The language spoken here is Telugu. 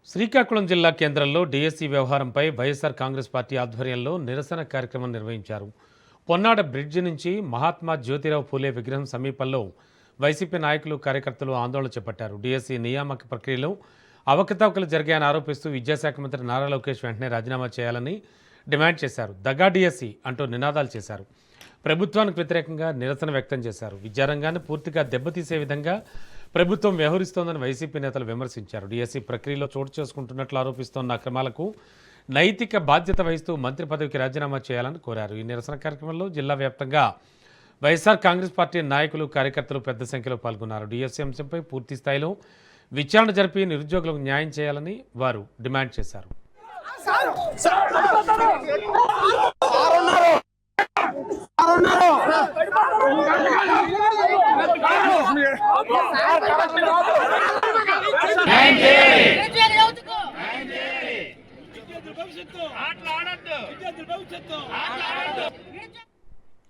శ్రీకాకుళం జిల్లా కేంద్రంలో డిఎస్సి వ్యవహారంపై వైఎస్ఆర్ కాంగ్రెస్ పార్టీ ఆధ్వర్యంలో నిరసన కార్యక్రమం నిర్వహించారు. పొన్నాడ బ్రిడ్జి నుంచి మహాత్మా జ్యోతిరావు ఫూలే విగ్రహం సమీపంలో వైసీపీ నాయకులు కార్యకర్తలు ఆందోళన చేపట్టారు. డిఎస్సి నియామక ప్రక్రియలో అవకతవకలు జరిగాయని ఆరోపిస్తూ విద్యాశాఖ మంత్రి నారా లోకేష్ వెంటనే రాజీనామా చేయాలని డిమాండ్ చేశారు. దగా డిఎస్సి అంటూ నినాదాలు చేశారు. ప్రభుత్వానికి వ్యతిరేకంగా నిరసన వ్యక్తం చేశారు. విద్యారంగాన్ని పూర్తిగా దెబ్బతీసే విధంగా ప్రభుత్వం వ్యవహరిస్తోందని వైసీపీ నేతలు విమర్శించారు. డిఎస్సి ప్రక్రియలో చోటు చేసుకుంటున్నట్లు ఆరోపిస్తోన్న అక్రమాలకు నైతిక బాధ్యత వహిస్తూ మంత్రి పదవికి రాజీనామా చేయాలని కోరారు. ఈ నిరసన కార్యక్రమంలో జిల్లా వ్యాప్తంగా వైఎస్ఆర్ కాంగ్రెస్ పార్టీ నాయకులు కార్యకర్తలు పెద్ద సంఖ్యలో పాల్గొన్నారు. డిఎస్సి అంశంపై పూర్తి స్థాయిలో విచారణ జరిపి నిరుద్యోగులకు న్యాయం చేయాలని వారు డిమాండ్ చేశారు. భవిష్యత్తు